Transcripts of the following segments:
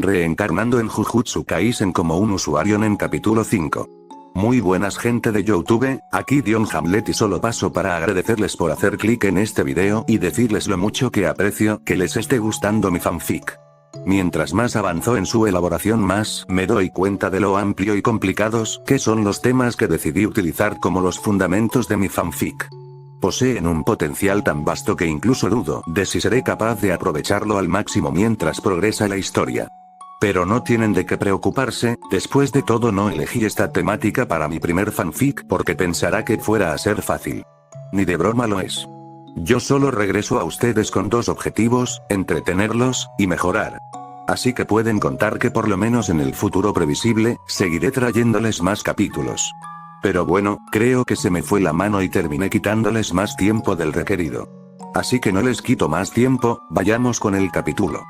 reencarnando en Jujutsu Kaisen como un usuario en capítulo 5. Muy buenas gente de YouTube, aquí Dion Hamlet y solo paso para agradecerles por hacer clic en este video y decirles lo mucho que aprecio que les esté gustando mi fanfic. Mientras más avanzo en su elaboración más me doy cuenta de lo amplio y complicados que son los temas que decidí utilizar como los fundamentos de mi fanfic. Poseen un potencial tan vasto que incluso dudo de si seré capaz de aprovecharlo al máximo mientras progresa la historia. Pero no tienen de qué preocuparse, después de todo no elegí esta temática para mi primer fanfic porque pensará que fuera a ser fácil. Ni de broma lo es. Yo solo regreso a ustedes con dos objetivos, entretenerlos, y mejorar. Así que pueden contar que por lo menos en el futuro previsible, seguiré trayéndoles más capítulos. Pero bueno, creo que se me fue la mano y terminé quitándoles más tiempo del requerido. Así que no les quito más tiempo, vayamos con el capítulo.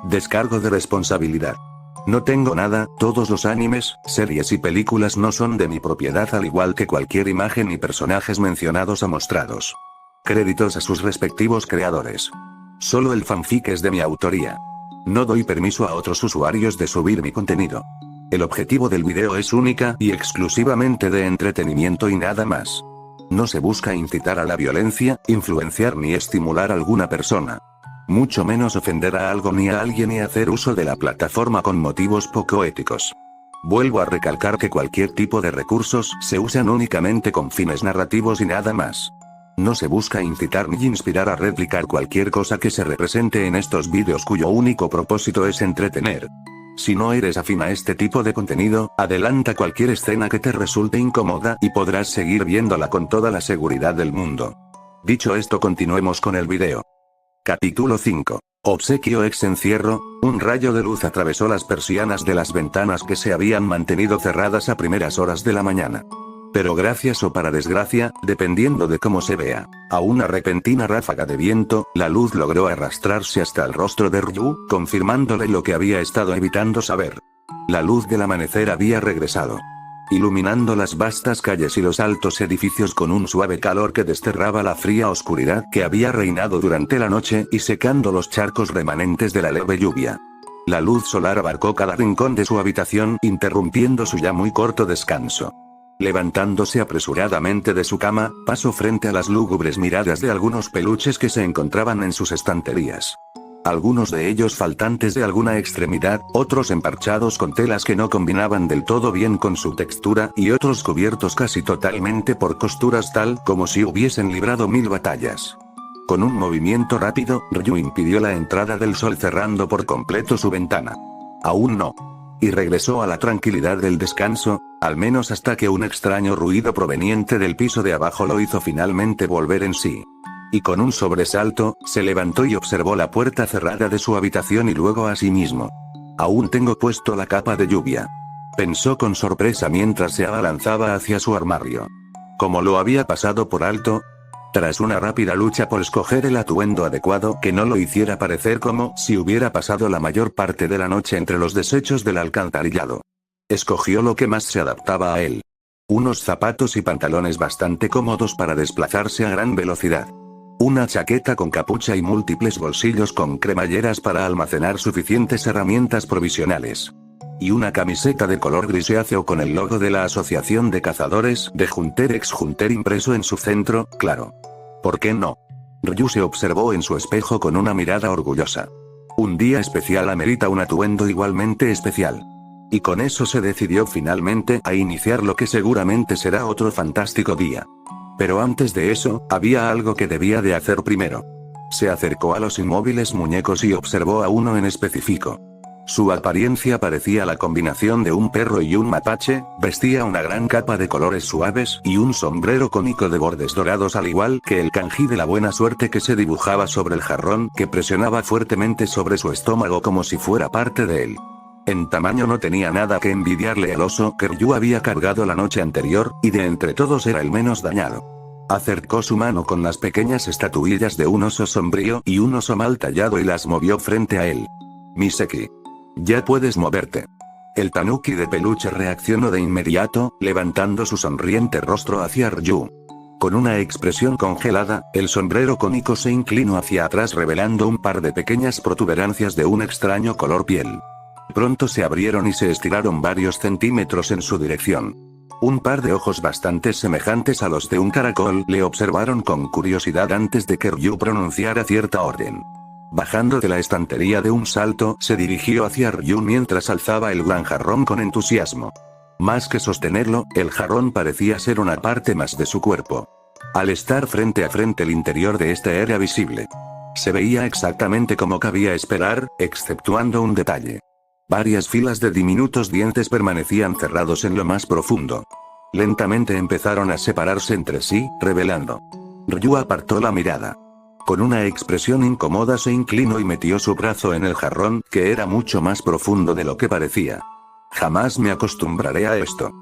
Descargo de responsabilidad. No tengo nada, todos los animes, series y películas no son de mi propiedad al igual que cualquier imagen y personajes mencionados o mostrados. Créditos a sus respectivos creadores. Solo el fanfic es de mi autoría. No doy permiso a otros usuarios de subir mi contenido. El objetivo del video es única y exclusivamente de entretenimiento y nada más. No se busca incitar a la violencia, influenciar ni estimular a alguna persona. Mucho menos ofender a algo ni a alguien ni hacer uso de la plataforma con motivos poco éticos. Vuelvo a recalcar que cualquier tipo de recursos se usan únicamente con fines narrativos y nada más. No se busca incitar ni inspirar a replicar cualquier cosa que se represente en estos vídeos cuyo único propósito es entretener. Si no eres afín a este tipo de contenido, adelanta cualquier escena que te resulte incómoda y podrás seguir viéndola con toda la seguridad del mundo. Dicho esto, continuemos con el video. Capítulo 5. Obsequio ex encierro. Un rayo de luz atravesó las persianas de las ventanas que se habían mantenido cerradas a primeras horas de la mañana. Pero gracias o para desgracia, dependiendo de cómo se vea, a una repentina ráfaga de viento, la luz logró arrastrarse hasta el rostro de Ryu, confirmándole lo que había estado evitando saber. La luz del amanecer había regresado, iluminando las vastas calles y los altos edificios con un suave calor que desterraba la fría oscuridad que había reinado durante la noche y secando los charcos remanentes de la leve lluvia. La luz solar abarcó cada rincón de su habitación, interrumpiendo su ya muy corto descanso. Levantándose apresuradamente de su cama, pasó frente a las lúgubres miradas de algunos peluches que se encontraban en sus estanterías. Algunos de ellos faltantes de alguna extremidad, otros emparchados con telas que no combinaban del todo bien con su textura y otros cubiertos casi totalmente por costuras tal como si hubiesen librado 1000 batallas. Con un movimiento rápido, Ryu impidió la entrada del sol cerrando por completo su ventana. Aún no. Y regresó a la tranquilidad del descanso, al menos hasta que un extraño ruido proveniente del piso de abajo lo hizo finalmente volver en sí. Y con un sobresalto, se levantó y observó la puerta cerrada de su habitación y luego a sí mismo. Aún tengo puesto la capa de lluvia. Pensó con sorpresa mientras se abalanzaba hacia su armario. Como lo había pasado por alto, tras una rápida lucha por escoger el atuendo adecuado que no lo hiciera parecer como si hubiera pasado la mayor parte de la noche entre los desechos del alcantarillado. Escogió lo que más se adaptaba a él. Unos zapatos y pantalones bastante cómodos para desplazarse a gran velocidad. Una chaqueta con capucha y múltiples bolsillos con cremalleras para almacenar suficientes herramientas provisionales. Y una camiseta de color grisáceo con el logo de la Asociación de Cazadores de Hunter x Hunter impreso en su centro, claro. ¿Por qué no? Ryu se observó en su espejo con una mirada orgullosa. Un día especial amerita un atuendo igualmente especial. Y con eso se decidió finalmente a iniciar lo que seguramente será otro fantástico día. Pero antes de eso, había algo que debía de hacer primero. Se acercó a los inmóviles muñecos y observó a uno en específico. Su apariencia parecía la combinación de un perro y un mapache, vestía una gran capa de colores suaves y un sombrero cónico de bordes dorados al igual que el kanji de la buena suerte que se dibujaba sobre el jarrón que presionaba fuertemente sobre su estómago como si fuera parte de él. En tamaño no tenía nada que envidiarle al oso que Ryu había cargado la noche anterior, y de entre todos era el menos dañado. Acercó su mano con las pequeñas estatuillas de un oso sombrío y un oso mal tallado y las movió frente a él. Miseki. Ya puedes moverte. El tanuki de peluche reaccionó de inmediato, levantando su sonriente rostro hacia Ryu. Con una expresión congelada, el sombrero cónico se inclinó hacia atrás revelando un par de pequeñas protuberancias de un extraño color piel. Pronto se abrieron y se estiraron varios centímetros en su dirección. Un par de ojos bastante semejantes a los de un caracol le observaron con curiosidad antes de que Ryu pronunciara cierta orden. Bajando de la estantería de un salto, se dirigió hacia Ryu mientras alzaba el gran jarrón con entusiasmo. Más que sostenerlo, el jarrón parecía ser una parte más de su cuerpo. Al estar frente a frente, el interior de este era visible. Se veía exactamente como cabía esperar, exceptuando un detalle. Varias filas de diminutos dientes permanecían cerrados en lo más profundo. Lentamente empezaron a separarse entre sí, revelando. Ryu apartó la mirada. Con una expresión incómoda se inclinó y metió su brazo en el jarrón, que era mucho más profundo de lo que parecía. Jamás me acostumbraré a esto.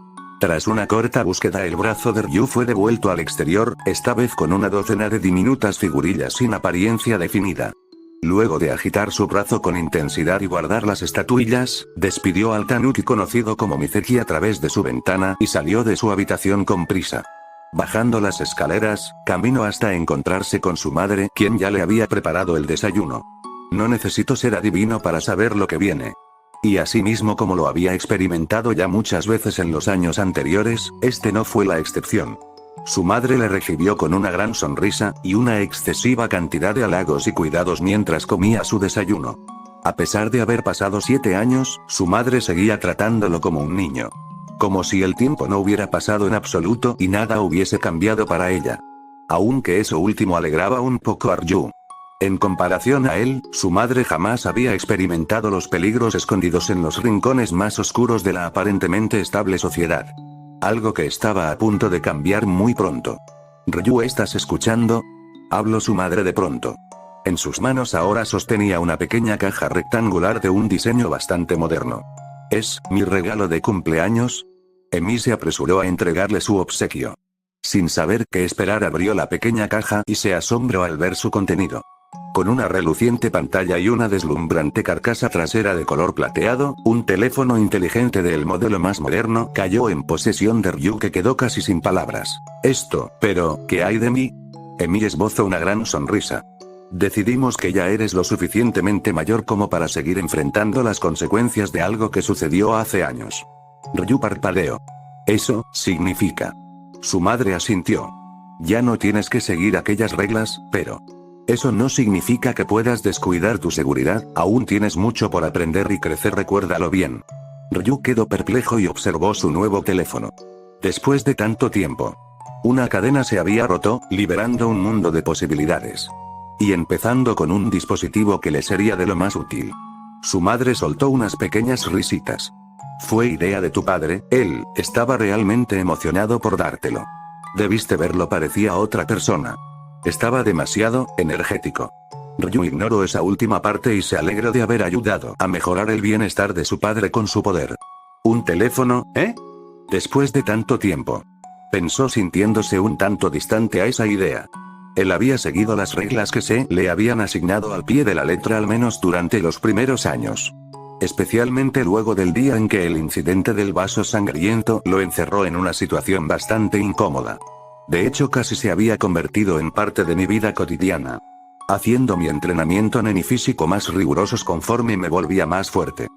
Tras una corta búsqueda, el brazo de Ryu fue devuelto al exterior, esta vez con una docena de diminutas figurillas sin apariencia definida. Luego de agitar su brazo con intensidad y guardar las estatuillas, despidió al tanuki conocido como Mizeki a través de su ventana y salió de su habitación con prisa. Bajando las escaleras, caminó hasta encontrarse con su madre, quien ya le había preparado el desayuno. No necesito ser adivino para saber lo que viene. Y asimismo, como lo había experimentado ya muchas veces en los años anteriores, este no fue la excepción. Su madre le recibió con una gran sonrisa, y una excesiva cantidad de halagos y cuidados mientras comía su desayuno. A pesar de haber pasado 7 años, su madre seguía tratándolo como un niño. Como si el tiempo no hubiera pasado en absoluto y nada hubiese cambiado para ella. Aunque eso último alegraba un poco a Ryu. En comparación a él, su madre jamás había experimentado los peligros escondidos en los rincones más oscuros de la aparentemente estable sociedad. Algo que estaba a punto de cambiar muy pronto. Ryu, ¿estás escuchando? Habló su madre de pronto. En sus manos ahora sostenía una pequeña caja rectangular de un diseño bastante moderno. ¿Es mi regalo de cumpleaños? Emi se apresuró a entregarle su obsequio. Sin saber qué esperar, abrió la pequeña caja y se asombró al ver su contenido. Con una reluciente pantalla y una deslumbrante carcasa trasera de color plateado, un teléfono inteligente del modelo más moderno cayó en posesión de Ryu, que quedó casi sin palabras. Pero, ¿qué hay de mí? Emi esbozó una gran sonrisa. Decidimos que ya eres lo suficientemente mayor como para seguir enfrentando las consecuencias de algo que sucedió hace años. Ryu parpadeó. ¿Eso significa? Su madre asintió. Ya no tienes que seguir aquellas reglas, pero... eso no significa que puedas descuidar tu seguridad, aún tienes mucho por aprender y crecer, recuérdalo bien. Ryu quedó perplejo y observó su nuevo teléfono. Después de tanto tiempo. Una cadena se había roto, liberando un mundo de posibilidades. Y empezando con un dispositivo que le sería de lo más útil. Su madre soltó unas pequeñas risitas. Fue idea de tu padre, él estaba realmente emocionado por dártelo. Debiste verlo, parecía otra persona. Estaba demasiado energético. Ryu ignoró esa última parte y se alegró de haber ayudado a mejorar el bienestar de su padre con su poder. ¿Un teléfono, eh? Después de tanto tiempo. Pensó, sintiéndose un tanto distante a esa idea. Él había seguido las reglas que se le habían asignado al pie de la letra, al menos durante los primeros años. Especialmente luego del día en que el incidente del vaso sangriento lo encerró en una situación bastante incómoda. De hecho, casi se había convertido en parte de mi vida cotidiana. Haciendo mi entrenamiento neni físico más rigurosos conforme me volvía más fuerte.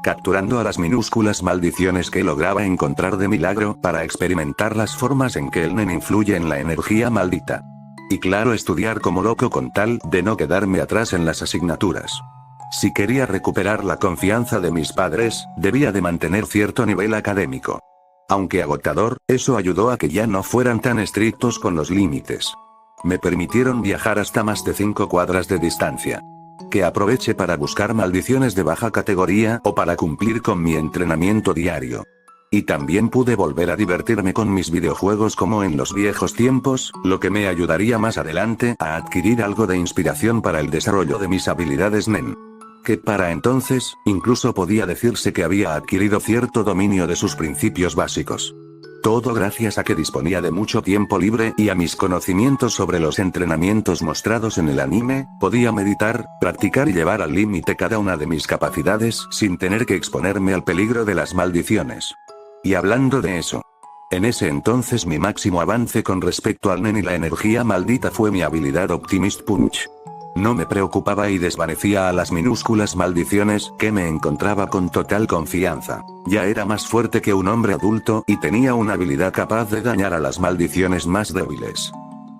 Capturando a las minúsculas maldiciones que lograba encontrar de milagro para experimentar las formas en que el nen influye en la energía maldita. Y claro, estudiar como loco con tal de no quedarme atrás en las asignaturas. Si quería recuperar la confianza de mis padres, debía de mantener cierto nivel académico. Aunque agotador, eso ayudó a que ya no fueran tan estrictos con los límites. Me permitieron viajar hasta más de 5 cuadras de distancia. Que aproveche para buscar maldiciones de baja categoría o para cumplir con mi entrenamiento diario. Y también pude volver a divertirme con mis videojuegos como en los viejos tiempos, lo que me ayudaría más adelante a adquirir algo de inspiración para el desarrollo de mis habilidades nen. Que para entonces, incluso podía decirse que había adquirido cierto dominio de sus principios básicos. Todo gracias a que disponía de mucho tiempo libre y a mis conocimientos sobre los entrenamientos mostrados en el anime, podía meditar, practicar y llevar al límite cada una de mis capacidades sin tener que exponerme al peligro de las maldiciones. Y hablando de eso, en ese entonces mi máximo avance con respecto al nen y la energía maldita fue mi habilidad Optimist Punch. No me preocupaba y desvanecía a las minúsculas maldiciones que me encontraba con total confianza. Ya era más fuerte que un hombre adulto y tenía una habilidad capaz de dañar a las maldiciones más débiles.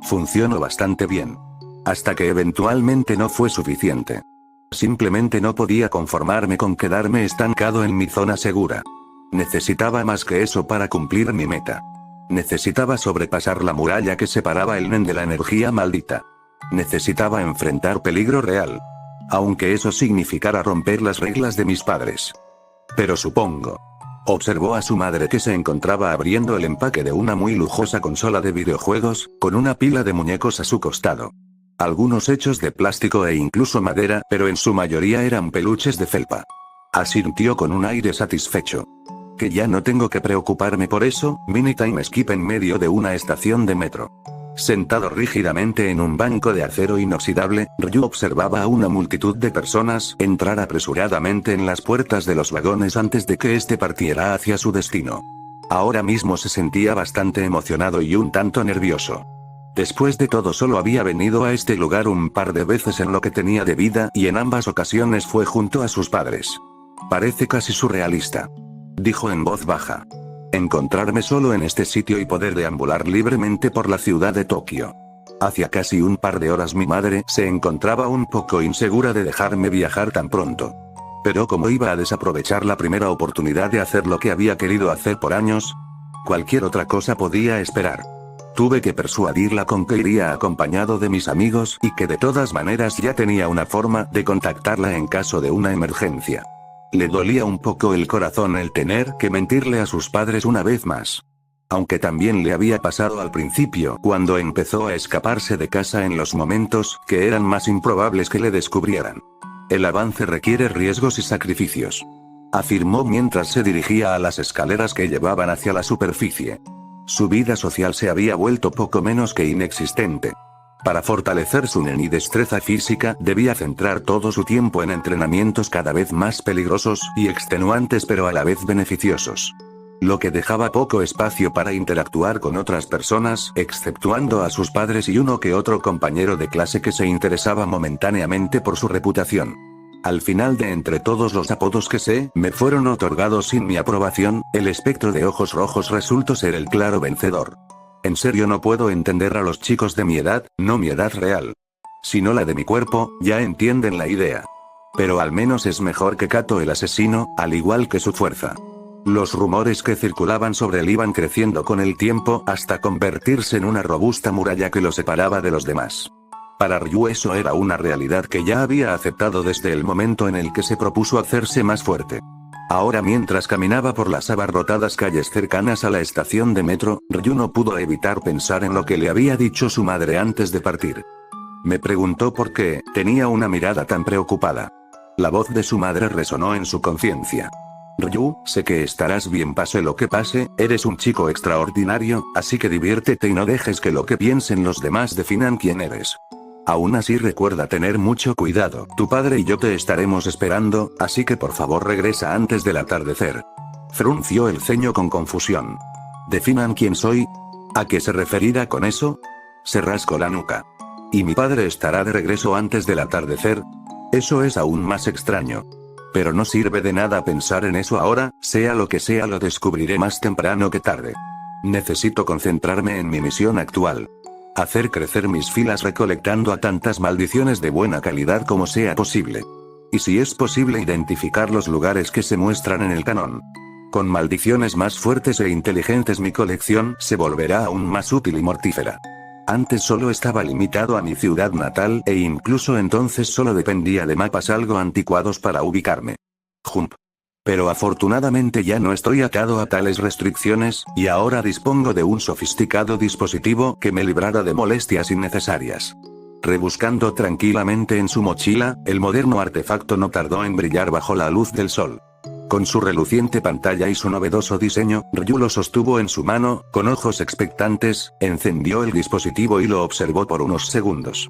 Funcionó bastante bien. Hasta que eventualmente no fue suficiente. Simplemente no podía conformarme con quedarme estancado en mi zona segura. Necesitaba más que eso para cumplir mi meta. Necesitaba sobrepasar la muralla que separaba el Nen de la energía maldita. Necesitaba enfrentar peligro real. Aunque eso significara romper las reglas de mis padres. Pero supongo. Observó a su madre que se encontraba abriendo el empaque de una muy lujosa consola de videojuegos, con una pila de muñecos a su costado. Algunos hechos de plástico e incluso madera, pero en su mayoría eran peluches de felpa. Asintió con un aire satisfecho. Que ya no tengo que preocuparme por eso, mini time skip en medio de una estación de metro. Sentado rígidamente en un banco de acero inoxidable, Ryu observaba a una multitud de personas entrar apresuradamente en las puertas de los vagones antes de que éste partiera hacia su destino. Ahora mismo se sentía bastante emocionado y un tanto nervioso. Después de todo solo había venido a este lugar un par de veces en lo que tenía de vida y en ambas ocasiones fue junto a sus padres. Parece casi surrealista. Dijo en voz baja. Encontrarme solo en este sitio y poder deambular libremente por la ciudad de Tokio. Hacía casi un par de horas mi madre se encontraba un poco insegura de dejarme viajar tan pronto. Pero ¿cómo iba a desaprovechar la primera oportunidad de hacer lo que había querido hacer por años? Cualquier otra cosa podía esperar. Tuve que persuadirla con que iría acompañado de mis amigos y que de todas maneras ya tenía una forma de contactarla en caso de una emergencia. Le dolía un poco el corazón el tener que mentirle a sus padres una vez más. Aunque también le había pasado al principio cuando empezó a escaparse de casa en los momentos que eran más improbables que le descubrieran. El avance requiere riesgos y sacrificios. Afirmó mientras se dirigía a las escaleras que llevaban hacia la superficie. Su vida social se había vuelto poco menos que inexistente. Para fortalecer su nen y destreza física, debía centrar todo su tiempo en entrenamientos cada vez más peligrosos y extenuantes pero a la vez beneficiosos. Lo que dejaba poco espacio para interactuar con otras personas, exceptuando a sus padres y uno que otro compañero de clase que se interesaba momentáneamente por su reputación. Al final de entre todos los apodos que me fueron otorgados sin mi aprobación, el espectro de ojos rojos resultó ser el claro vencedor. En serio no puedo entender a los chicos de mi edad, no mi edad real. Sino la de mi cuerpo, ya entienden la idea. Pero al menos es mejor que Kato el asesino, al igual que su fuerza. Los rumores que circulaban sobre él iban creciendo con el tiempo hasta convertirse en una robusta muralla que lo separaba de los demás. Para Ryu eso era una realidad que ya había aceptado desde el momento en el que se propuso hacerse más fuerte. Ahora mientras caminaba por las abarrotadas calles cercanas a la estación de metro, Ryu no pudo evitar pensar en lo que le había dicho su madre antes de partir. Me preguntó por qué tenía una mirada tan preocupada. La voz de su madre resonó en su conciencia. Ryu, sé que estarás bien pase lo que pase, eres un chico extraordinario, así que diviértete y no dejes que lo que piensen los demás definan quién eres. Aún así recuerda tener mucho cuidado, tu padre y yo te estaremos esperando, así que por favor regresa antes del atardecer. Frunció el ceño con confusión. ¿Definan quién soy? ¿A qué se referirá con eso? Se rascó la nuca. ¿Y mi padre estará de regreso antes del atardecer? Eso es aún más extraño. Pero no sirve de nada pensar en eso ahora, sea lo que sea lo descubriré más temprano que tarde. Necesito concentrarme en mi misión actual. Hacer crecer mis filas recolectando a tantas maldiciones de buena calidad como sea posible. Y si es posible identificar los lugares que se muestran en el canon. Con maldiciones más fuertes e inteligentes mi colección se volverá aún más útil y mortífera. Antes solo estaba limitado a mi ciudad natal e incluso entonces solo dependía de mapas algo anticuados para ubicarme. Jump. Pero afortunadamente ya no estoy atado a tales restricciones, y ahora dispongo de un sofisticado dispositivo que me librará de molestias innecesarias. Rebuscando tranquilamente en su mochila, el moderno artefacto no tardó en brillar bajo la luz del sol. Con su reluciente pantalla y su novedoso diseño, Ryu lo sostuvo en su mano, con ojos expectantes, encendió el dispositivo y lo observó por unos segundos.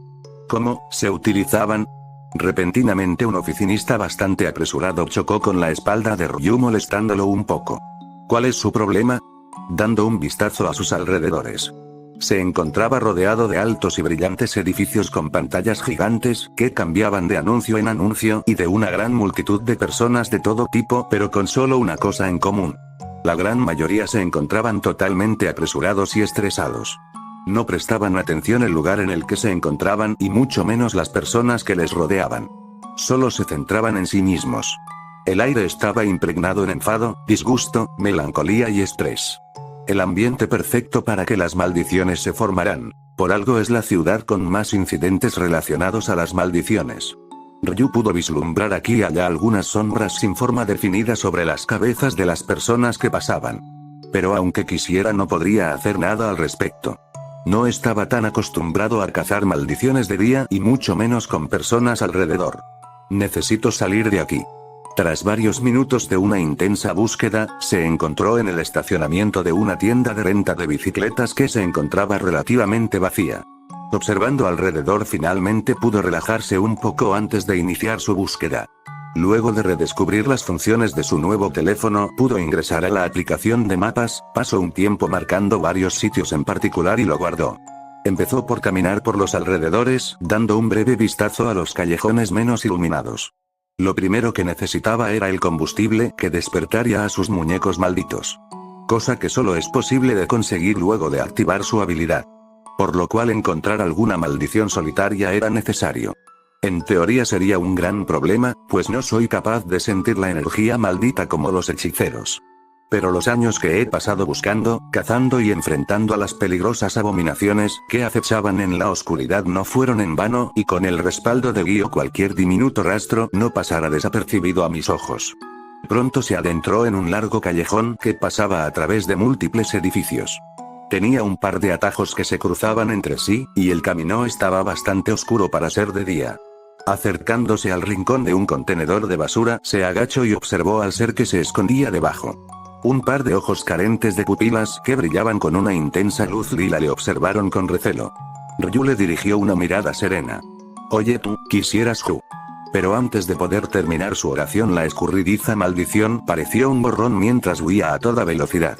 ¿Cómo se utilizaban? Repentinamente un oficinista bastante apresurado chocó con la espalda de Ryu molestándolo un poco. ¿Cuál es su problema? Dando un vistazo a sus alrededores. Se encontraba rodeado de altos y brillantes edificios con pantallas gigantes, que cambiaban de anuncio en anuncio, y de una gran multitud de personas de todo tipo, pero con solo una cosa en común. La gran mayoría se encontraban totalmente apresurados y estresados. No prestaban atención al lugar en el que se encontraban y mucho menos las personas que les rodeaban. Solo se centraban en sí mismos. El aire estaba impregnado en enfado, disgusto, melancolía y estrés. El ambiente perfecto para que las maldiciones se formaran. Por algo es la ciudad con más incidentes relacionados a las maldiciones. Ryu pudo vislumbrar aquí y allá algunas sombras sin forma definida sobre las cabezas de las personas que pasaban. Pero aunque quisiera no podría hacer nada al respecto. No estaba tan acostumbrado a cazar maldiciones de día y mucho menos con personas alrededor. Necesito salir de aquí. Tras varios minutos de una intensa búsqueda, se encontró en el estacionamiento de una tienda de renta de bicicletas que se encontraba relativamente vacía. Observando alrededor finalmente pudo relajarse un poco antes de iniciar su búsqueda. Luego de redescubrir las funciones de su nuevo teléfono, pudo ingresar a la aplicación de mapas, pasó un tiempo marcando varios sitios en particular y lo guardó. Empezó por caminar por los alrededores, dando un breve vistazo a los callejones menos iluminados. Lo primero que necesitaba era el combustible que despertaría a sus muñecos malditos. Cosa que solo es posible de conseguir luego de activar su habilidad. Por lo cual encontrar alguna maldición solitaria era necesario. En teoría sería un gran problema, pues no soy capaz de sentir la energía maldita como los hechiceros. Pero los años que he pasado buscando, cazando y enfrentando a las peligrosas abominaciones que acechaban en la oscuridad no fueron en vano, y con el respaldo de Guío cualquier diminuto rastro no pasara desapercibido a mis ojos. Pronto se adentró en un largo callejón que pasaba a través de múltiples edificios. Tenía un par de atajos que se cruzaban entre sí, y el camino estaba bastante oscuro para ser de día. Acercándose al rincón de un contenedor de basura, se agachó y observó al ser que se escondía debajo. Un par de ojos carentes de pupilas que brillaban con una intensa luz lila le observaron con recelo. Ryu le dirigió una mirada serena. Oye tú, quisieras Ju. Pero antes de poder terminar su oración la escurridiza maldición pareció un borrón mientras huía a toda velocidad.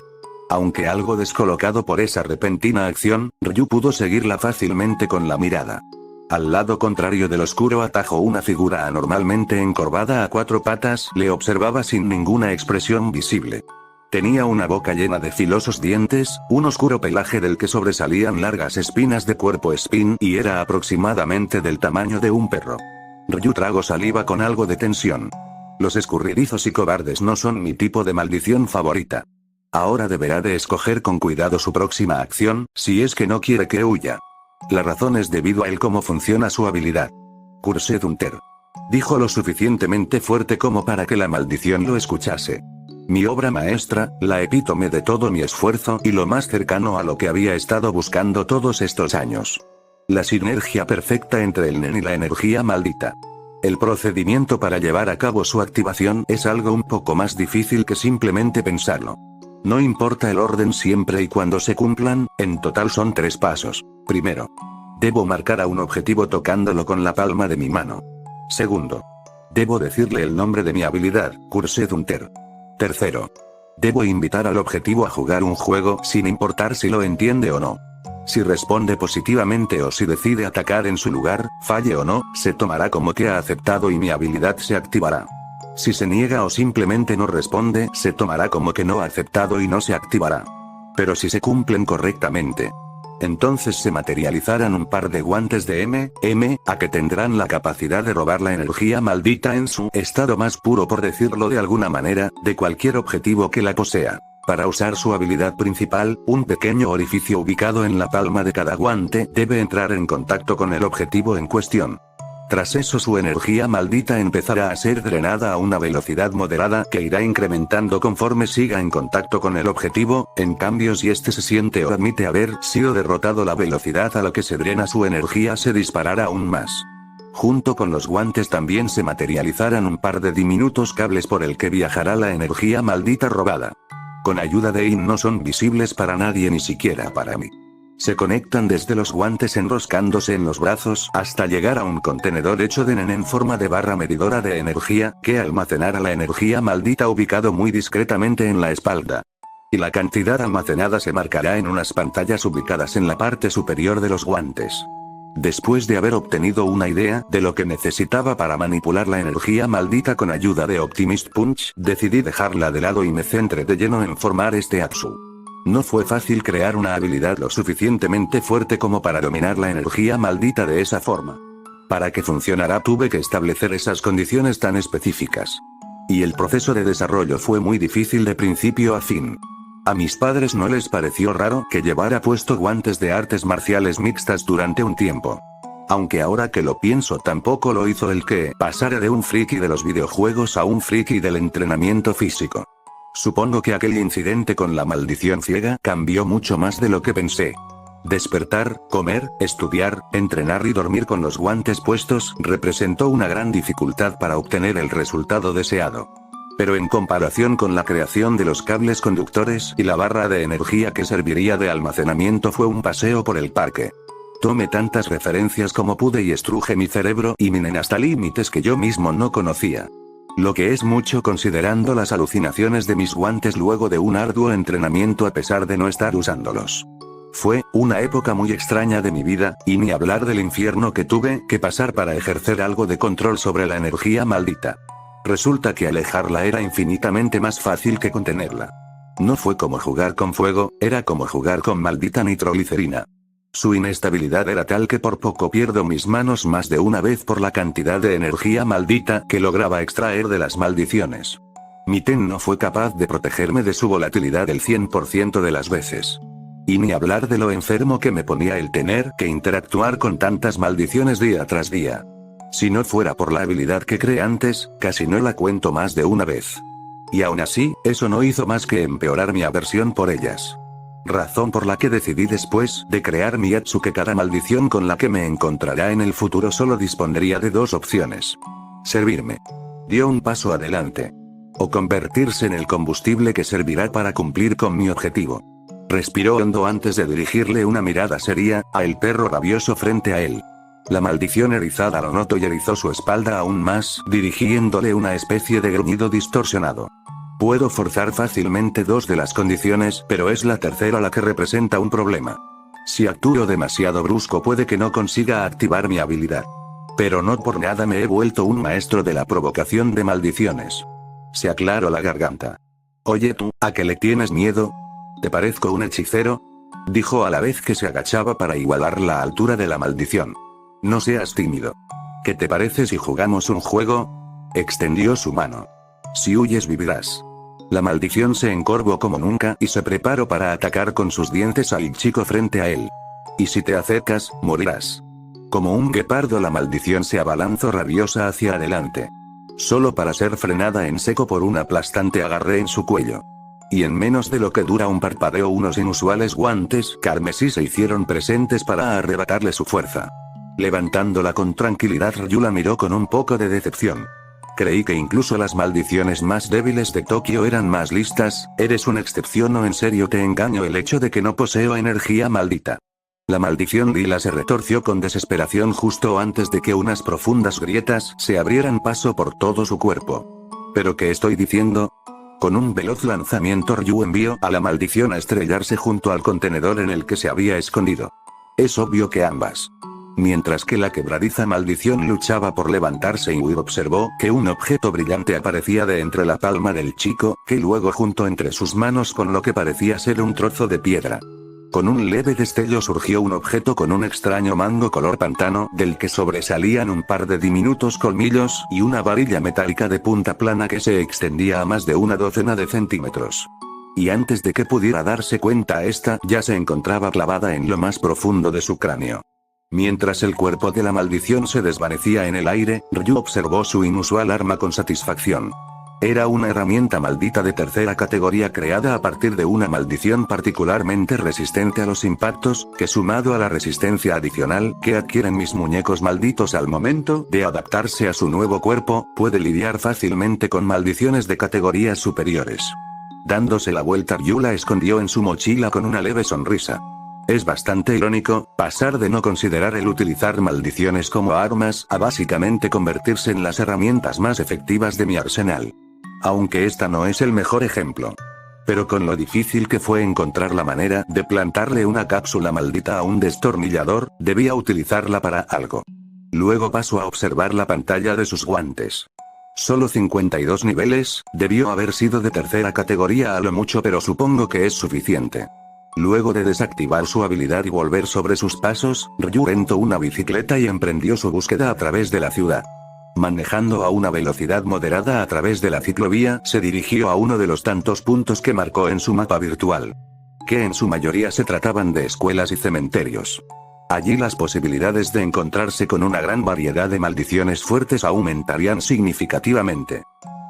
Aunque algo descolocado por esa repentina acción, Ryu pudo seguirla fácilmente con la mirada. Al lado contrario del oscuro atajo una figura anormalmente encorvada a cuatro patas le observaba sin ninguna expresión visible. Tenía una boca llena de filosos dientes, un oscuro pelaje del que sobresalían largas espinas de cuerpo espín y era aproximadamente del tamaño de un perro. Ryu tragó saliva con algo de tensión. Los escurridizos y cobardes no son mi tipo de maldición favorita. Ahora deberá de escoger con cuidado su próxima acción, si es que no quiere que huya. La razón es debido a él cómo funciona su habilidad. Curse Dunter. Dijo lo suficientemente fuerte como para que la maldición lo escuchase. Mi obra maestra, la epítome de todo mi esfuerzo y lo más cercano a lo que había estado buscando todos estos años. La sinergia perfecta entre el nen y la energía maldita. El procedimiento para llevar a cabo su activación es algo un poco más difícil que simplemente pensarlo. No importa el orden siempre y cuando se cumplan, en total son 3 pasos. Primero, debo marcar a un objetivo tocándolo con la palma de mi mano. Segundo, debo decirle el nombre de mi habilidad, Curse Dunter. Tercero, debo invitar al objetivo a jugar un juego sin importar si lo entiende o no. Si responde positivamente o si decide atacar en su lugar, falle o no, se tomará como que ha aceptado y mi habilidad se activará. Si se niega o simplemente no responde, se tomará como que no ha aceptado y no se activará. Pero si se cumplen correctamente, entonces se materializarán un par de guantes de a que tendrán la capacidad de robar la energía maldita en su estado más puro, por decirlo de alguna manera, de cualquier objetivo que la posea. Para usar su habilidad principal, un pequeño orificio ubicado en la palma de cada guante debe entrar en contacto con el objetivo en cuestión. Tras eso su energía maldita empezará a ser drenada a una velocidad moderada que irá incrementando conforme siga en contacto con el objetivo. En cambio, si este se siente o admite haber sido derrotado, la velocidad a la que se drena su energía se disparará aún más. Junto con los guantes también se materializarán un par de diminutos cables por el que viajará la energía maldita robada. Con ayuda de no son visibles para nadie, ni siquiera para mí. Se conectan desde los guantes enroscándose en los brazos hasta llegar a un contenedor hecho de nen en forma de barra medidora de energía, que almacenará la energía maldita ubicado muy discretamente en la espalda. Y la cantidad almacenada se marcará en unas pantallas ubicadas en la parte superior de los guantes. Después de haber obtenido una idea de lo que necesitaba para manipular la energía maldita con ayuda de Optimist Punch, decidí dejarla de lado y me centré de lleno en formar este Apsu. No fue fácil crear una habilidad lo suficientemente fuerte como para dominar la energía maldita de esa forma. Para que funcionara tuve que establecer esas condiciones tan específicas. Y el proceso de desarrollo fue muy difícil de principio a fin. A mis padres no les pareció raro que llevara puesto guantes de artes marciales mixtas durante un tiempo. Aunque ahora que lo pienso tampoco lo hizo el que pasara de un friki de los videojuegos a un friki del entrenamiento físico. Supongo que aquel incidente con la maldición ciega cambió mucho más de lo que pensé. Despertar, comer, estudiar, entrenar y dormir con los guantes puestos representó una gran dificultad para obtener el resultado deseado. Pero en comparación con la creación de los cables conductores y la barra de energía que serviría de almacenamiento fue un paseo por el parque. Tomé tantas referencias como pude y estruje mi cerebro y mi mente hasta límites que yo mismo no conocía. Lo que es mucho considerando las alucinaciones de mis guantes luego de un arduo entrenamiento a pesar de no estar usándolos. Fue una época muy extraña de mi vida, y ni hablar del infierno que tuve que pasar para ejercer algo de control sobre la energía maldita. Resulta que alejarla era infinitamente más fácil que contenerla. No fue como jugar con fuego, era como jugar con maldita nitroglicerina. Su inestabilidad era tal que por poco pierdo mis manos más de una vez por la cantidad de energía maldita que lograba extraer de las maldiciones. Mi Ten no fue capaz de protegerme de su volatilidad el 100% de las veces. Y ni hablar de lo enfermo que me ponía el tener que interactuar con tantas maldiciones día tras día. Si no fuera por la habilidad que creé antes, casi no la cuento más de una vez. Y aún así, eso no hizo más que empeorar mi aversión por ellas. Razón por la que decidí después de crear mi Apsu que cada maldición con la que me encontrará en el futuro solo dispondría de dos opciones. Servirme. Dio un paso adelante. O convertirse en el combustible que servirá para cumplir con mi objetivo. Respiró hondo antes de dirigirle una mirada seria a el perro rabioso frente a él. La maldición erizada lo notó y erizó su espalda aún más, dirigiéndole una especie de gruñido distorsionado. Puedo forzar fácilmente dos de las condiciones, pero es la tercera la que representa un problema. Si actúo demasiado brusco puede que no consiga activar mi habilidad. Pero no por nada me he vuelto un maestro de la provocación de maldiciones. Se aclaró la garganta. Oye tú, ¿a qué le tienes miedo? ¿Te parezco un hechicero? Dijo a la vez que se agachaba para igualar la altura de la maldición. No seas tímido. ¿Qué te parece si jugamos un juego? Extendió su mano. Si huyes vivirás. La maldición se encorvó como nunca y se preparó para atacar con sus dientes al chico frente a él. Y si te acercas, morirás. Como un guepardo la maldición se abalanzó rabiosa hacia adelante. Solo para ser frenada en seco por un aplastante agarre en su cuello. Y en menos de lo que dura un parpadeo unos inusuales guantes carmesí se hicieron presentes para arrebatarle su fuerza. Levantándola con tranquilidad, Ryu la miró con un poco de decepción. Creí que incluso las maldiciones más débiles de Tokio eran más listas. ¿Eres una excepción o en serio te engaño el hecho de que no poseo energía maldita? La maldición lila se retorció con desesperación justo antes de que unas profundas grietas se abrieran paso por todo su cuerpo. ¿Pero qué estoy diciendo? Con un veloz lanzamiento Ryu envió a la maldición a estrellarse junto al contenedor en el que se había escondido. Es obvio que ambas. Mientras que la quebradiza maldición luchaba por levantarse y huir, observó que un objeto brillante aparecía de entre la palma del chico, que luego juntó entre sus manos con lo que parecía ser un trozo de piedra. Con un leve destello surgió un objeto con un extraño mango color pantano, del que sobresalían un par de diminutos colmillos y una varilla metálica de punta plana que se extendía a más de una docena de centímetros. Y antes de que pudiera darse cuenta, esta ya se encontraba clavada en lo más profundo de su cráneo. Mientras el cuerpo de la maldición se desvanecía en el aire, Ryu observó su inusual arma con satisfacción. Era una herramienta maldita de tercera categoría creada a partir de una maldición particularmente resistente a los impactos, que sumado a la resistencia adicional que adquieren mis muñecos malditos al momento de adaptarse a su nuevo cuerpo, puede lidiar fácilmente con maldiciones de categorías superiores. Dándose la vuelta, Ryu la escondió en su mochila con una leve sonrisa. Es bastante irónico, pasar de no considerar el utilizar maldiciones como armas a básicamente convertirse en las herramientas más efectivas de mi arsenal. Aunque esta no es el mejor ejemplo. Pero con lo difícil que fue encontrar la manera de plantarle una cápsula maldita a un destornillador, debía utilizarla para algo. Luego paso a observar la pantalla de sus guantes. Solo 52 niveles, debió haber sido de tercera categoría a lo mucho, pero supongo que es suficiente. Luego de desactivar su habilidad y volver sobre sus pasos, Ryu rentó una bicicleta y emprendió su búsqueda a través de la ciudad. Manejando a una velocidad moderada a través de la ciclovía, se dirigió a uno de los tantos puntos que marcó en su mapa virtual. Que en su mayoría se trataban de escuelas y cementerios. Allí las posibilidades de encontrarse con una gran variedad de maldiciones fuertes aumentarían significativamente.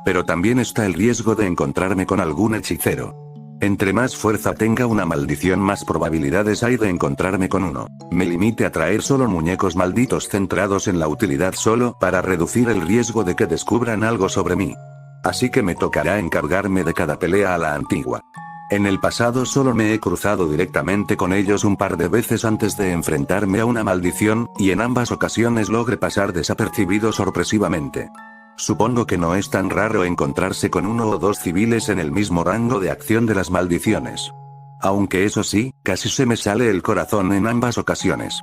Pero también está el riesgo de encontrarme con algún hechicero. Entre más fuerza tenga una maldición, más probabilidades hay de encontrarme con uno. Me limite a traer solo muñecos malditos centrados en la utilidad solo para reducir el riesgo de que descubran algo sobre mí. Así que me tocará encargarme de cada pelea a la antigua. En el pasado solo me he cruzado directamente con ellos un par de veces antes de enfrentarme a una maldición, y en ambas ocasiones logré pasar desapercibido sorpresivamente. Supongo que no es tan raro encontrarse con uno o dos civiles en el mismo rango de acción de las maldiciones. Aunque eso sí, casi se me sale el corazón en ambas ocasiones.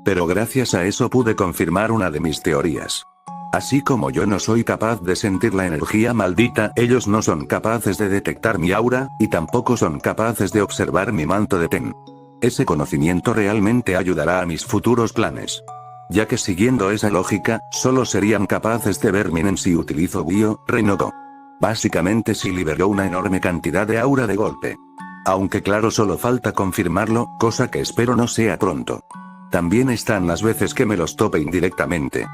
Pero gracias a eso pude confirmar una de mis teorías. Así como yo no soy capaz de sentir la energía maldita, ellos no son capaces de detectar mi aura, y tampoco son capaces de observar mi manto de Ten. Ese conocimiento realmente ayudará a mis futuros planes. Ya que siguiendo esa lógica, solo serían capaces de ver Minen si utilizo Bio, Renogo. Básicamente si liberó una enorme cantidad de aura de golpe. Aunque claro, solo falta confirmarlo, cosa que espero no sea pronto. También están las veces que me los tope indirectamente.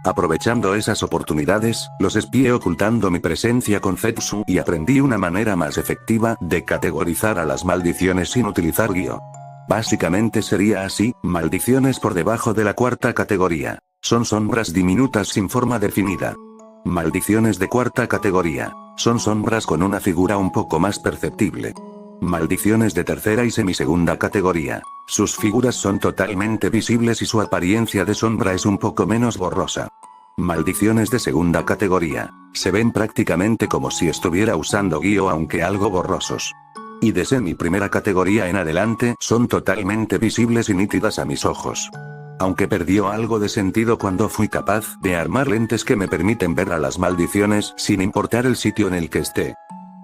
Aprovechando esas oportunidades, los espié ocultando mi presencia con Zetsu y aprendí una manera más efectiva de categorizar a las maldiciones sin utilizar Gyo. Básicamente sería así: maldiciones por debajo de la cuarta categoría. Son sombras diminutas sin forma definida. Maldiciones de cuarta categoría. Son sombras con una figura un poco más perceptible. Maldiciones de tercera y semisegunda categoría. Sus figuras son totalmente visibles y su apariencia de sombra es un poco menos borrosa. Maldiciones de segunda categoría. Se ven prácticamente como si estuviera usando Gyo, aunque algo borrosos. Y de semi primera categoría en adelante son totalmente visibles y nítidas a mis ojos. Aunque perdió algo de sentido cuando fui capaz de armar lentes que me permiten ver a las maldiciones sin importar el sitio en el que esté.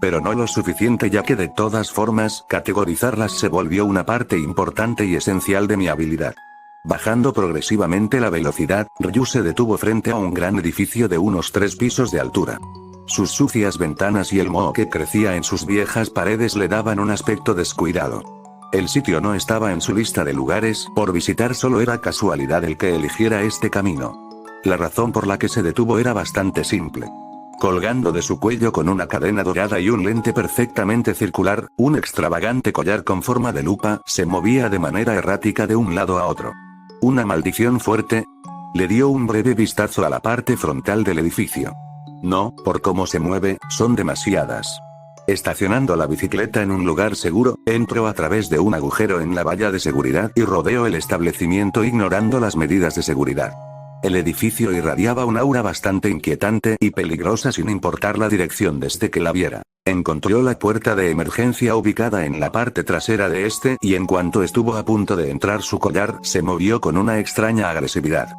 Pero no lo suficiente, ya que de todas formas, categorizarlas se volvió una parte importante y esencial de mi habilidad. Bajando progresivamente la velocidad, Ryu se detuvo frente a un gran edificio de unos 3 pisos de altura. Sus sucias ventanas y el moho que crecía en sus viejas paredes le daban un aspecto descuidado. El sitio no estaba en su lista de lugares por visitar, solo era casualidad el que eligiera este camino. La razón por la que se detuvo era bastante simple. Colgando de su cuello con una cadena dorada y un lente perfectamente circular, un extravagante collar con forma de lupa se movía de manera errática de un lado a otro. ¿Una maldición fuerte? Le dio un breve vistazo a la parte frontal del edificio. No, por cómo se mueve, son demasiadas. Estacionando la bicicleta en un lugar seguro, entro a través de un agujero en la valla de seguridad y rodeo el establecimiento ignorando las medidas de seguridad. El edificio irradiaba un aura bastante inquietante y peligrosa sin importar la dirección desde que la viera. Encontró la puerta de emergencia ubicada en la parte trasera de este y en cuanto estuvo a punto de entrar su collar se movió con una extraña agresividad.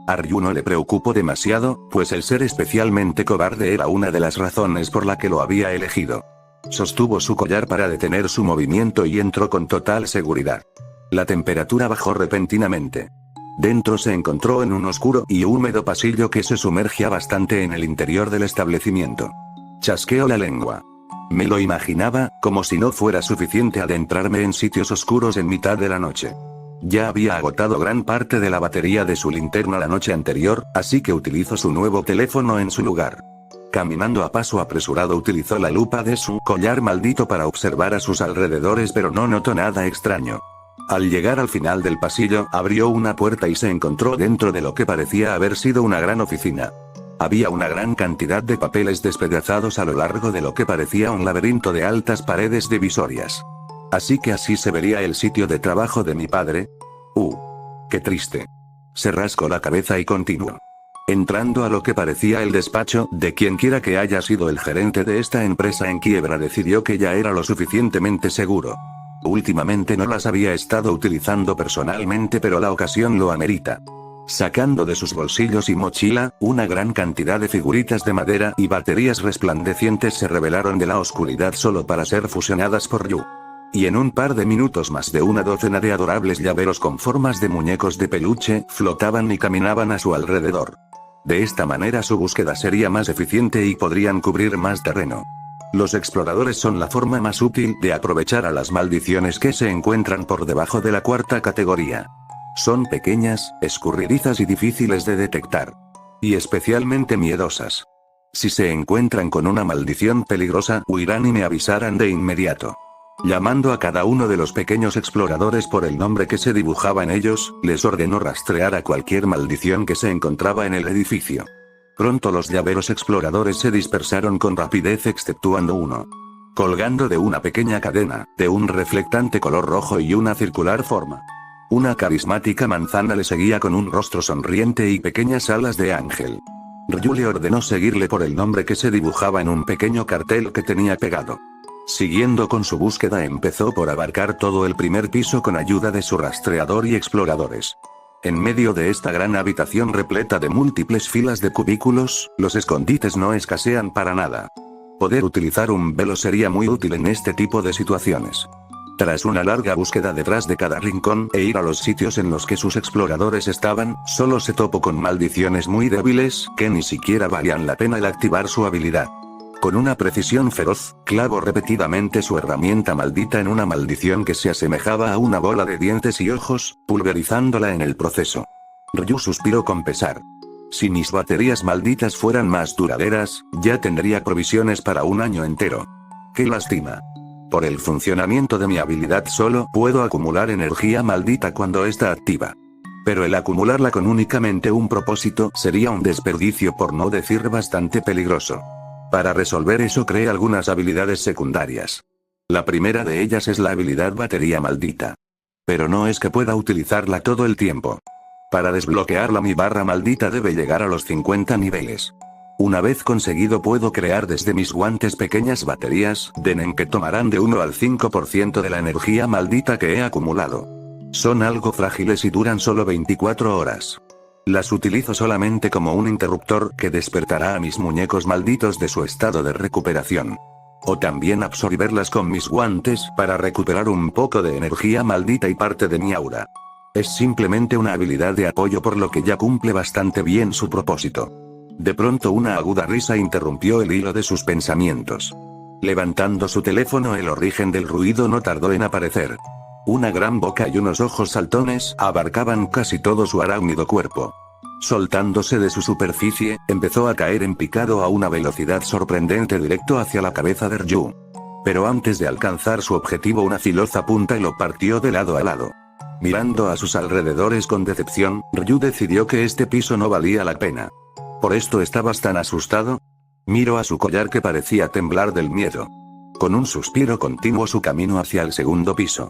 A Ryu no le preocupó demasiado, pues el ser especialmente cobarde era una de las razones por la que lo había elegido. Sostuvo su collar para detener su movimiento y entró con total seguridad. La temperatura bajó repentinamente. Dentro se encontró en un oscuro y húmedo pasillo que se sumergía bastante en el interior del establecimiento. Chasqueó la lengua. Me lo imaginaba, como si no fuera suficiente adentrarme en sitios oscuros en mitad de la noche. Ya había agotado gran parte de la batería de su linterna la noche anterior, así que utilizó su nuevo teléfono en su lugar. Caminando a paso apresurado utilizó la lupa de su collar maldito para observar a sus alrededores, pero no notó nada extraño. Al llegar al final del pasillo, abrió una puerta y se encontró dentro de lo que parecía haber sido una gran oficina. Había una gran cantidad de papeles despedazados a lo largo de lo que parecía un laberinto de altas paredes divisorias. Así que así se vería el sitio de trabajo de mi padre. ¡Qué triste! Se rascó la cabeza y continuó. Entrando a lo que parecía el despacho de quienquiera que haya sido el gerente de esta empresa en quiebra, decidió que ya era lo suficientemente seguro. Últimamente no las había estado utilizando personalmente, pero la ocasión lo amerita. Sacando de sus bolsillos y mochila, una gran cantidad de figuritas de madera y baterías resplandecientes se revelaron de la oscuridad solo para ser fusionadas por Ryu. Y en un par de minutos más de una docena de adorables llaveros con formas de muñecos de peluche flotaban y caminaban a su alrededor. De esta manera su búsqueda sería más eficiente y podrían cubrir más terreno. Los exploradores son la forma más útil de aprovechar a las maldiciones que se encuentran por debajo de la cuarta categoría. Son pequeñas, escurridizas y difíciles de detectar. Y especialmente miedosas. Si se encuentran con una maldición peligrosa, huirán y me avisarán de inmediato. Llamando a cada uno de los pequeños exploradores por el nombre que se dibujaba en ellos, les ordenó rastrear a cualquier maldición que se encontraba en el edificio. Pronto los llaveros exploradores se dispersaron con rapidez exceptuando uno. Colgando de una pequeña cadena, de un reflectante color rojo y una circular forma. Una carismática manzana le seguía con un rostro sonriente y pequeñas alas de ángel. Ryu le ordenó seguirle por el nombre que se dibujaba en un pequeño cartel que tenía pegado. Siguiendo con su búsqueda, empezó por abarcar todo el primer piso con ayuda de su rastreador y exploradores. En medio de esta gran habitación repleta de múltiples filas de cubículos, los escondites no escasean para nada. Poder utilizar un velo sería muy útil en este tipo de situaciones. Tras una larga búsqueda detrás de cada rincón e ir a los sitios en los que sus exploradores estaban, solo se topó con maldiciones muy débiles, que ni siquiera valían la pena el activar su habilidad. Con una precisión feroz, clavó repetidamente su herramienta maldita en una maldición que se asemejaba a una bola de dientes y ojos, pulverizándola en el proceso. Ryu suspiró con pesar. Si mis baterías malditas fueran más duraderas, ya tendría provisiones para un año entero. ¡Qué lástima! Por el funcionamiento de mi habilidad solo puedo acumular energía maldita cuando está activa. Pero el acumularla con únicamente un propósito sería un desperdicio, por no decir bastante peligroso. Para resolver eso creé algunas habilidades secundarias. La primera de ellas es la habilidad batería maldita. Pero no es que pueda utilizarla todo el tiempo. Para desbloquearla mi barra maldita debe llegar a los 50 niveles. Una vez conseguido puedo crear desde mis guantes pequeñas baterías, Denen, que tomarán de 1 al 5% de la energía maldita que he acumulado. Son algo frágiles y duran solo 24 horas. Las utilizo solamente como un interruptor que despertará a mis muñecos malditos de su estado de recuperación. O también absorberlas con mis guantes para recuperar un poco de energía maldita y parte de mi aura. Es simplemente una habilidad de apoyo, por lo que ya cumple bastante bien su propósito. De pronto una aguda risa interrumpió el hilo de sus pensamientos. Levantando su teléfono, el origen del ruido no tardó en aparecer. Una gran boca y unos ojos saltones abarcaban casi todo su arácnido cuerpo. Soltándose de su superficie, empezó a caer en picado a una velocidad sorprendente directo hacia la cabeza de Ryu. Pero antes de alcanzar su objetivo, una filosa punta lo partió de lado a lado. Mirando a sus alrededores con decepción, Ryu decidió que este piso no valía la pena. ¿Por esto estabas tan asustado? Miró a su collar, que parecía temblar del miedo. Con un suspiro continuó su camino hacia el segundo piso.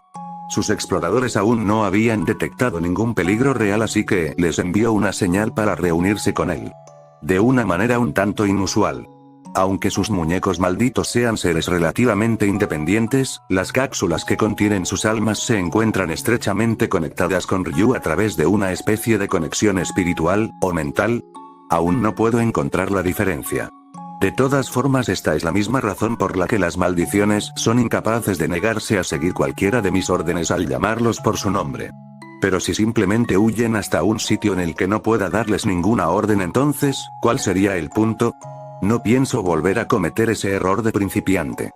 Sus exploradores aún no habían detectado ningún peligro real, así que les envió una señal para reunirse con él. De una manera un tanto inusual. Aunque sus muñecos malditos sean seres relativamente independientes, las cápsulas que contienen sus almas se encuentran estrechamente conectadas con Ryu a través de una especie de conexión espiritual, o mental. Aún no puedo encontrar la diferencia. De todas formas, esta es la misma razón por la que las maldiciones son incapaces de negarse a seguir cualquiera de mis órdenes al llamarlos por su nombre. Pero si simplemente huyen hasta un sitio en el que no pueda darles ninguna orden, entonces, ¿cuál sería el punto? No pienso volver a cometer ese error de principiante.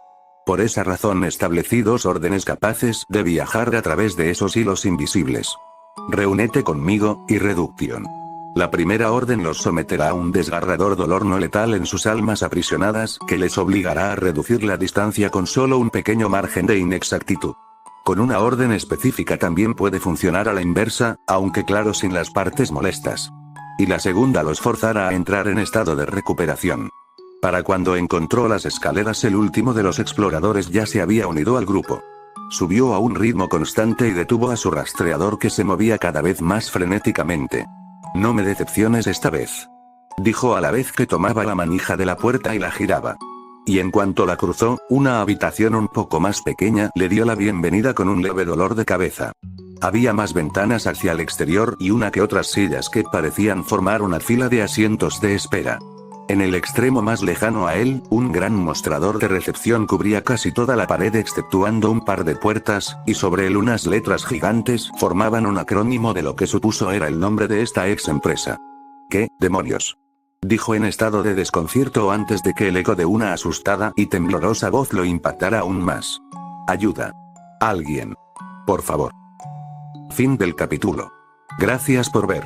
Por esa razón establecí 2 órdenes capaces de viajar a través de esos hilos invisibles. Reúnete conmigo, Irreduction. La primera orden los someterá a un desgarrador dolor no letal en sus almas aprisionadas, que les obligará a reducir la distancia con solo un pequeño margen de inexactitud. Con una orden específica también puede funcionar a la inversa, aunque claro, sin las partes molestas. Y la segunda los forzará a entrar en estado de recuperación. Para cuando encontró las escaleras, el último de los exploradores ya se había unido al grupo. Subió a un ritmo constante y detuvo a su rastreador, que se movía cada vez más frenéticamente. No me decepciones esta vez. dijo a la vez que tomaba la manija de la puerta y la giraba. Y en cuanto la cruzó, una habitación un poco más pequeña le dio la bienvenida con un leve dolor de cabeza. Había más ventanas hacia el exterior y una que otras sillas que parecían formar una fila de asientos de espera. En el extremo más lejano a él, un gran mostrador de recepción cubría casi toda la pared exceptuando un par de puertas, y sobre él unas letras gigantes formaban un acrónimo de lo que supuso era el nombre de esta ex empresa. ¿Qué demonios?, dijo en estado de desconcierto antes de que el eco de una asustada y temblorosa voz lo impactara aún más. Ayuda. Alguien. Por favor. Fin del capítulo. Gracias por ver.